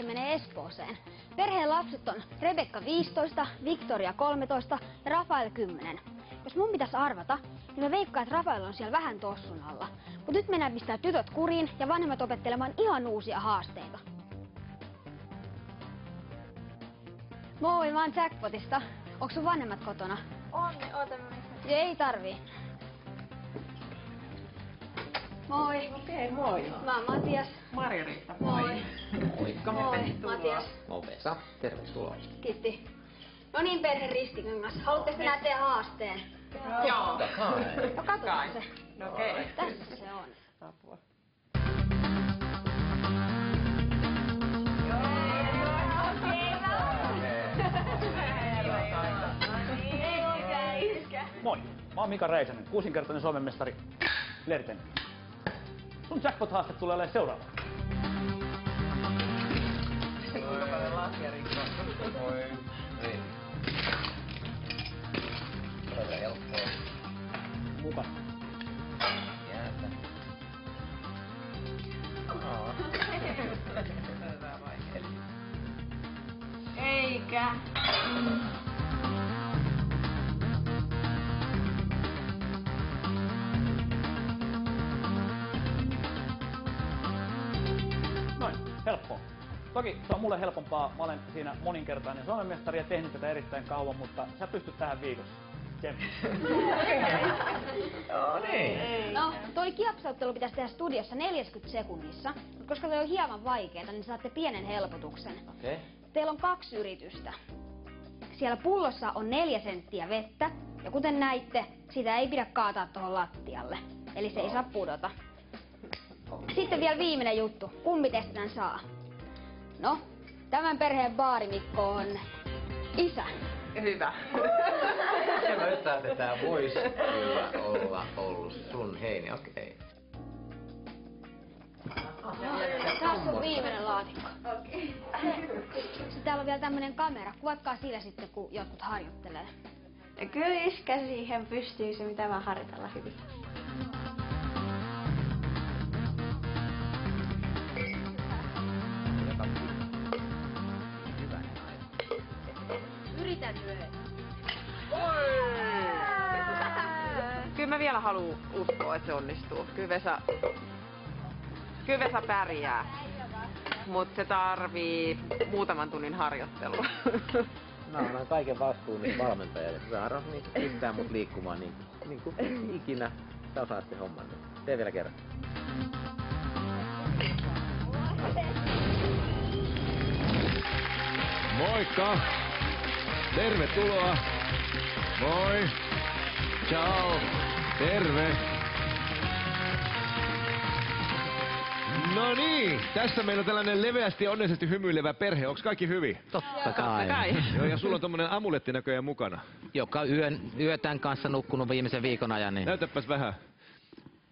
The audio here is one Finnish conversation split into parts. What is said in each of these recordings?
sitten menee Espooseen. Perheen lapset on Rebekka 15, Victoria 13 ja Rafael 10. Jos mun pitäisi arvata, niin mä veikkaan, että Rafael on siellä vähän tossun alla. Mut nyt mennään pistää tytöt kuriin ja vanhemmat opettelemaan ihan uusia haasteita. Moi, mä oon Jackpotista. Onks sun vanhemmat kotona? On, niin oota mä. Ei tarvii. Moi. Okei, moi. Mä oon Matias. Marja-Riitta, Moi. Moikka. Moi, Matias. Moi Vesa, tervetuloa. Kiitti. No niin, perhe Ristikyngas. Haluatteko te nähdä teidän haasteen? Joo. No katsotaan se. No okei. Tässä se on. Apua. Moi, mä oon Mika Räisänen, 6-kertainen Suomen mestari Lerten. Sun jackpot-haaste tulee olemaan seuraava. Kuinka paljon lahja rikkoa? Moi. Niin. Todella helppoa. Mukana. Jäätä. Eikä. Noin, helppoa. Toki se on mulle helpompaa, mä olen siinä moninkertainen Suomen mestari ja tehnyt tätä erittäin kauan, mutta sä pystyt tähän viikossa. Tsemppi. Joo niin. No, toi kiapsauttelu pitäisi tehdä studiossa 40 sekunnissa, mutta koska se on hieman vaikeeta, niin saatte pienen helpotuksen. Okei. Teillä on 2 yritystä. Siellä pullossa on 4 senttiä vettä, ja kuten näitte, sitä ei pidä kaataa tuohon lattialle. Eli se ei saa pudota. Sitten vielä viimeinen juttu. Kumpi teistä tän saa? No, tämän perheen baarimikko on isä. Hyvä. Ja mä yhtään, että tää vois kyllä olla ollut sun heini, okei. Tässä on viimeinen laatikko. Okei. Sitten täällä on vielä tämmönen kamera. Kuvatkaa sillä sitten, kun jotkut harjoittelee. Kyllä iskä siihen pystyy se, mitä mä harjoitella hyvin. Yritän myös. Kyllä mä vielä haluan uskoa, että se onnistuu. Kyllä Vesa pärjää. Mut se tarvii muutaman tunnin harjoittelua. Mä annan kaiken vastuun niin valmentajalle. Sä arvas niin pistää mut liikkumaan niin kuin ikinä sä osaat sen homman. Tee vielä kerran. Moikka! Tervetuloa! Moi! Ciao! Terve! No niin, tässä meillä on tällainen leveästi ja onnellisesti hymyilevä perhe. Onks kaikki hyvin? Totta kai. Joo, ja sulla on tommonen amuletti näköjään mukana. Joka yötän kanssa nukkunut viimeisen viikon ajan. Niin... Näytäpäs vähän.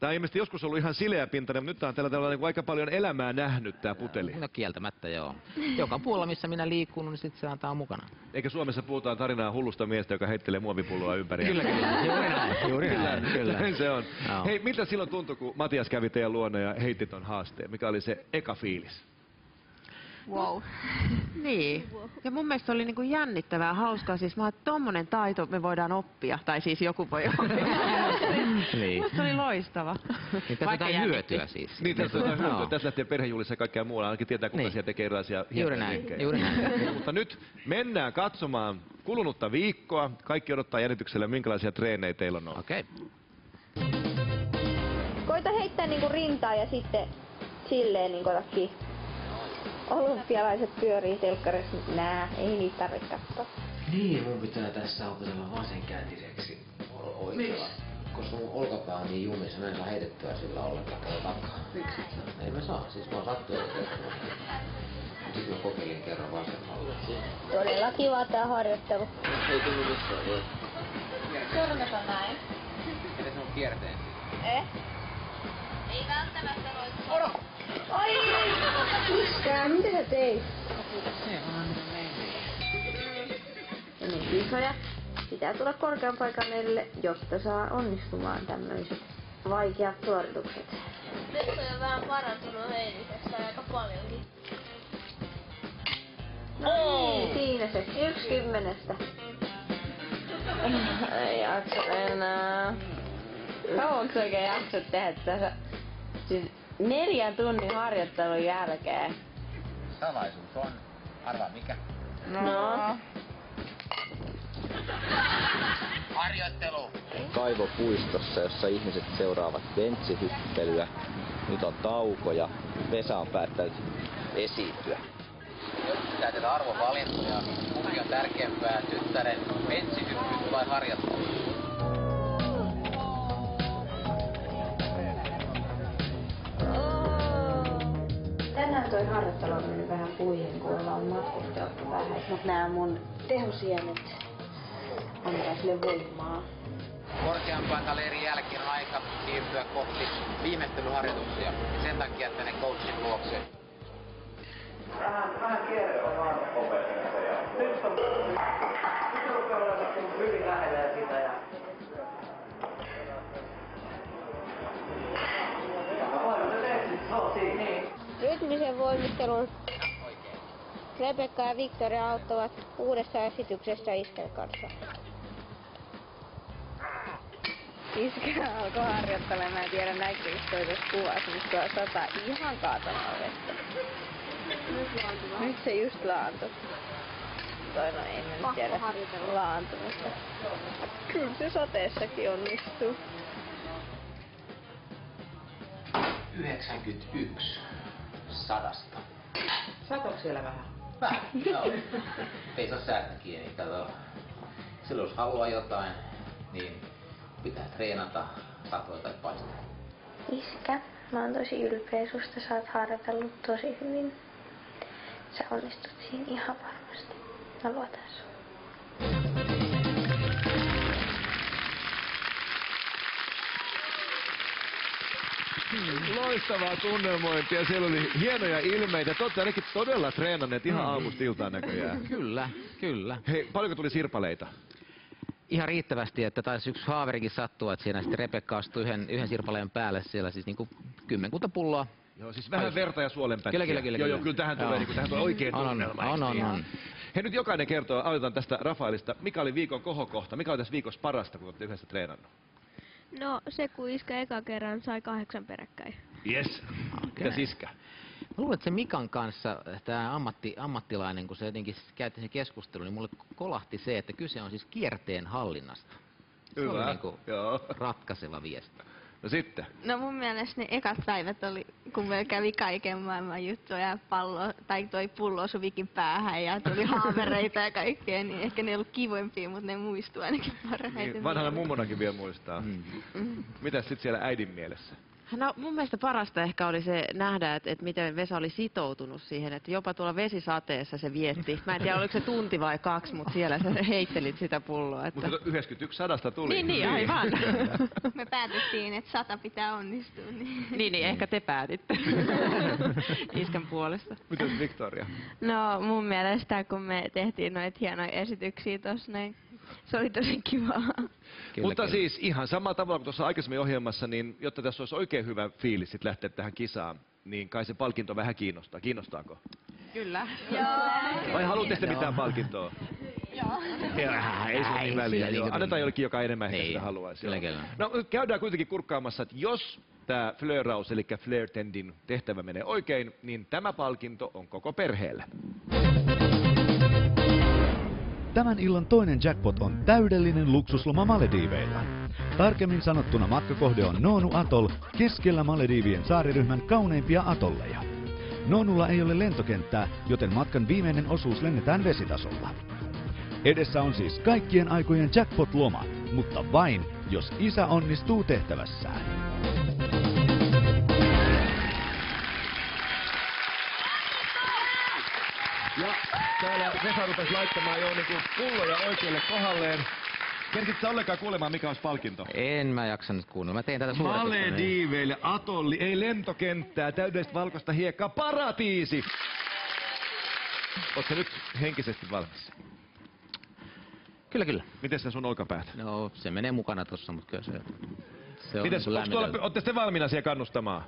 Tää on ilmeisesti joskus ollut ihan sileäpintainen, mutta nyt tää on tällainen aika paljon elämää nähnyt tää puteli. No kieltämättä joo. Joka puolella missä minä liikun, niin sit se antaa mukana. Eikä Suomessa puhutaan tarinaa hullusta miestä, joka heittelee muovipulloa ympäri. Kyllä. Juuri näin. Näin se on. Joo. Hei, miltä silloin tuntui, kun Matias kävi teidän luona ja heitti ton haasteen? Mikä oli se eka fiilis? Wow. Niin. Ja mun mielestä se oli niinku jännittävää, hauskaa. Siis mä että tommonen taito me voidaan oppia. Tai siis joku voi oppia. Niin. Musta oli loistava. Mitä jotain hyötyä siis. Niin, tässä on hyötyä. Tässä lähtee perhejuhlissa ja kaikkea muualla. Ainakin tietää, kuka Niin. siellä tekee erilaisia Juuri hienoja näin, linkkejä. juuri näin. Mutta nyt mennään katsomaan kulunutta viikkoa. Kaikki odottaa jännityksellä, minkälaisia treenejä teillä on ollut. Okei. Koita heittää niinku rintaa ja sitten silleen niinku otakin. Olympialaiset pyörii telkkarissa. Nää, ei niitä tarvitse katsoa. Niin, mun pitää tässä opetella vasenkätiseksi oikealla. Koska mun olkapää on niin jumissa, mä en saa heitettyä sillä ollenkaan tällä takaa. Miksi? Ei mä saa, siis mä oon sattunut tehtävä. Sitten mä kokeilin kerran vasemmalla. Todella kiva tää harjoittelu. Ei tullut missään, joo. Sormet on näin. Miten se on kierteen? Ei välttämättä noin. Oro! Ai! Iskä, mitä sä teit? Se on Ja niin kisoja. Pitää tulla korkean paikan edelle, jotta saa onnistumaan tämmöiset vaikeat suoritukset. Nyt on jo vähän parantunut heilisessä aika paljonkin. Niin, siinä se. 1/10. Ei jaksa enää. Kauanko oikein jaksat tehdä tässä? Siis 4 tunnin harjoittelun jälkeen. Salaisuus on. Arvaa mikä? No. Harjoittelu! Kaivopuistossa, jossa ihmiset seuraavat bentsihyppelyä. Nyt on tauko ja Vesa on päättänyt esiintyä. Jos pitää tehdä arvovalintoja, kumpi on tärkeämpää, tyttären benssihyppy vai harjoittelu? Tänään toi harjoittelu on mennyt vähän puihin, kun ollaan matkusteltu vähän. Mutta nää mun tehosienet antaa sille voimaa. Korkeampaan kaleerin jälkeen on aika siirtyä kohti viimeistelyharjoituksia. Sen takia, että ne coachin luokse. Vähän kierre on vaan opettamista ja nyt rupeaa olemaan hyvin lähellä sitä ja Rytmisen voimistelun Rebekka ja Victoria auttavat uudessa esityksessä Isken kanssa. Iske alkoi harjoittelemaan. Mä en tiedä näkyykö toi tuossa kuvassa, mutta tuolla sataa ihan kaatamaan vettä. Nyt se just laantui. Toi no ei mä nyt tiedä laantumista. Kyllä se sateessakin onnistuu. 91 sadasta. Satoiko siellä vähän? Vähän, joo. Ei se ole säästä kiinni, kato. Silloin jos haluaa jotain, niin pitää treenata, satoi tai paistaa. Iskä, mä oon tosi ylpeä susta, sä oot harjoitellut tosi hyvin. Sä onnistut siinä ihan varmasti. Mä luotan sun. Loistavaa tunnelmointia, siellä oli hienoja ilmeitä. Te olette ainakin todella treenanneet ihan aamusta iltaan näköjään. Kyllä, kyllä. Hei, paljonko tuli sirpaleita? Ihan riittävästi, että taisi yksi haaverikin sattua, että siinä sitten Rebekka astui yhden sirpaleen päälle siellä siis niinku 10 pulloa. Joo, siis vähän verta ja suolenpätkiä. Kyllä. Joo, kyllä tähän tulee, niin tähän tulee oikein tunnelma. On. Hei, nyt jokainen kertoo, aloitetaan tästä Rafaelista. Mikä oli viikon kohokohta? Mikä oli tässä viikossa parasta, kun olette yhdessä treenannut? No se, kun Iskä eka kerran sai 8 peräkkäin. Yes. Mitäs Iskä? Mä luulen, että se Mikan kanssa, tämä ammattilainen, kun se jotenkin käytiin se keskustelu, niin mulle kolahti se, että kyse on siis kierteen hallinnasta. Se Hyvä, oli niinku joo. ratkaiseva viesti. No sitten. No mun mielestä ne ekat päivät oli, kun me kävi kaiken maailman juttuja, toi pullo suvikin päähän ja tuli haavereita ja kaikkea, niin ehkä ne ei ollut kivoimpia, mutta ne muistuu ainakin parhaiten. Niin, vanhana mummonakin vielä muistaa. Mitäs sit siellä äidin mielessä? No mun mielestä parasta ehkä oli se nähdä, että miten Vesa oli sitoutunut siihen, että jopa tuolla vesisateessa se vietti. Mä en tiedä, oliko se tunti vai 2, mutta siellä sä heittelit sitä pulloa. Että... Mutta 91 sadasta tuli. Niin, aivan. Me päätettiin, että 100 pitää onnistua. Niin, ehkä te päätitte Iskän puolesta. Mitäs Victoria? No mun mielestä, kun me tehtiin noita hienoja esityksiä tossa näin, se oli tosi kivaa. Mutta siis ihan samalla tavalla kuin tuossa aikaisemmin ohjelmassa, niin jotta tässä olisi oikein hyvä fiilis sit lähteä tähän kisaan, niin kai se palkinto vähän kiinnostaa. Kiinnostaako? Kyllä. Vai haluatte sitten mitään palkintoa? Joo. Ei se ole niin väliä. Annetaan jollekin, joka enemmän ehkä sitä haluaisi. Kyllä. No käydään kuitenkin kurkkaamassa, että jos tämä flööraus, eli flirtendin tehtävä menee oikein, niin tämä palkinto on koko perheelle. Tämän illan toinen jackpot on täydellinen luksusloma Malediiveilla. Tarkemmin sanottuna matkakohde on Nonu Atoll, keskellä Malediivien saariryhmän kauneimpia atolleja. Nonulla ei ole lentokenttää, joten matkan viimeinen osuus lennetään vesitasolla. Edessä on siis kaikkien aikojen jackpot-loma, mutta vain, jos isä onnistuu tehtävässään. Ja täällä Vesa rupesi laittamaan jo niinku pulloja oikealle kohdalleen. Kerkitsä ollenkaan kuulemaan, mikä olisi palkinto? En mä jaksa nyt kuunnella. Mä tein tätä suoritusta. Malediiveille, atolli, ei lentokenttää, täydellistä valkoista hiekkaa, paratiisi! Ootko nyt henkisesti valmis? Kyllä. Miten se sun olkapäät? No, se menee mukana tossa, mutta kyllä se on Mites, lämmitellä. ootte te valmiina siellä kannustamaan?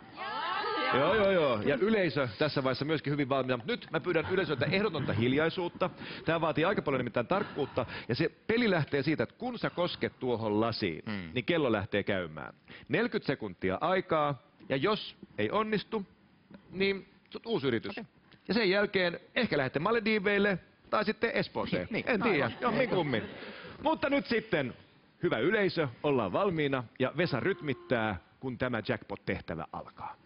Joo. Ja yleisö tässä vaiheessa myöskin hyvin valmiina. Nyt mä pyydän yleisöltä ehdotonta hiljaisuutta. Tää vaatii aika paljon nimittäin tarkkuutta. Ja se peli lähtee siitä, että kun sä kosket tuohon lasiin, niin kello lähtee käymään. 40 sekuntia aikaa. Ja jos ei onnistu, niin uusi yritys. Okay. Ja sen jälkeen ehkä lähdette Malediiveille tai sitten Espooseen. En tiedä, jomminkummin. Mutta nyt sitten, hyvä yleisö, ollaan valmiina ja Vesa rytmittää, kun tämä jackpot-tehtävä alkaa.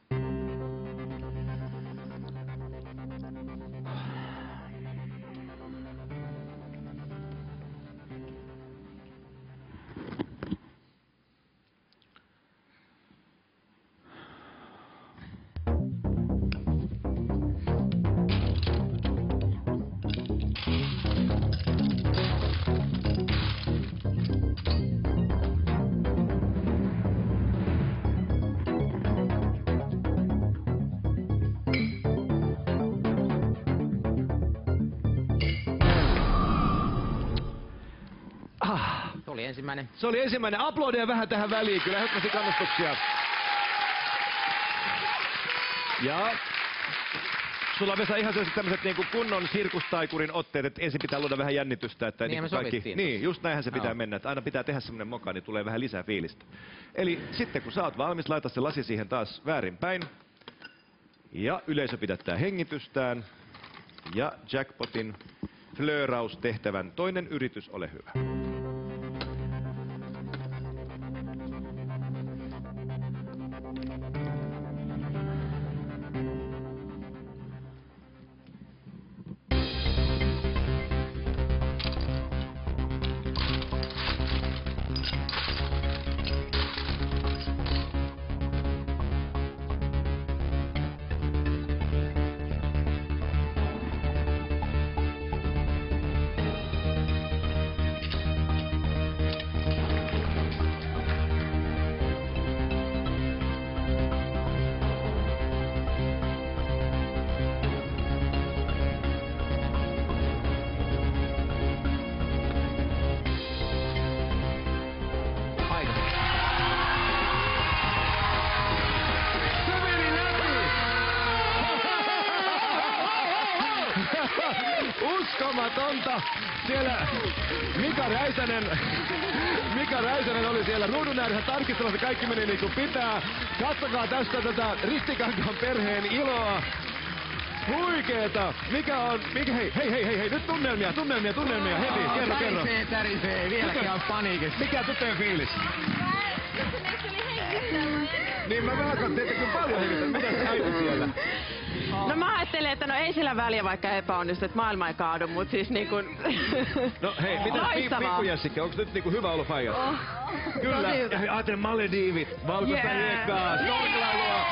Ensimmäinen. Se oli ensimmäinen. Aplodeja vähän tähän väliin. Kyllä ehdottomasti kannustuksia. Ja sulla Vesa ihan tämmöiset niinku kunnon sirkustaikurin otteet, että ensin pitää luoda vähän jännitystä, että niin niinku kaikki. Niin, just näinhän se pitää mennä, että aina pitää tehdä semmoinen moka, niin tulee vähän lisää fiilistä. Eli sitten kun sä oot valmis, laita se lasi siihen taas väärinpäin. Ja yleisö pidättää hengitystään. Ja jackpotin flööraustehtävän toinen yritys, ole hyvä. Uskomatonta! Siellä Mika Räisänen oli siellä ruudun ääressä tarkistamassa, kaikki meni niin kuin pitää. Katsokaa tästä tätä Ristikankaan perheen iloa. Huikeeta! Hei, nyt tunnelmia heti, kerro. Tärisee, vieläkin on paniikissa. Mikä tyttöjen fiilis? Niin mä velkaan teitä kyllä paljon hengittää. Mitä sä äiti siellä? No mä ajattelin, että no ei sillä väliä vaikka epäonnistu, että maailma ei kaadu, mut siis niinku... No hei, mitä Pikku Jessica, onks nyt niinku hyvä ollut faija? Kyllä, ja ajattelen Malediivit, valkoista hiekkaa, snorkelailua.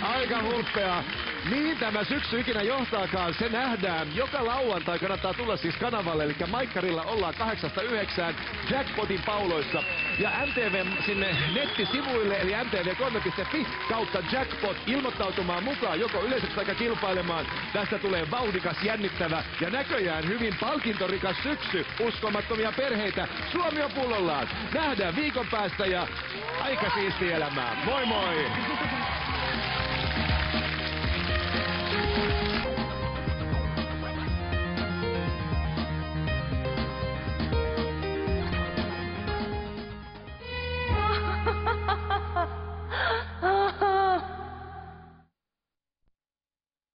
Aika hulppeaa. Mihin tämä syksy ikinä johtaakaan, se nähdään. Joka lauantai kannattaa tulla siis kanavalle, eli Maikkarilla ollaan 8-9 jackpotin pauloissa. Ja MTV sinne nettisivuille, eli mtv3.fi kautta jackpot ilmoittautumaan mukaan, joko yleisesti tai kilpailemaan. Tästä tulee vauhdikas, jännittävä ja näköjään hyvin palkintorikas syksy. Uskomattomia perheitä. Suomi on pullollaan. Nähdään viikon päästä ja aika siistiä elämää. Moi moi!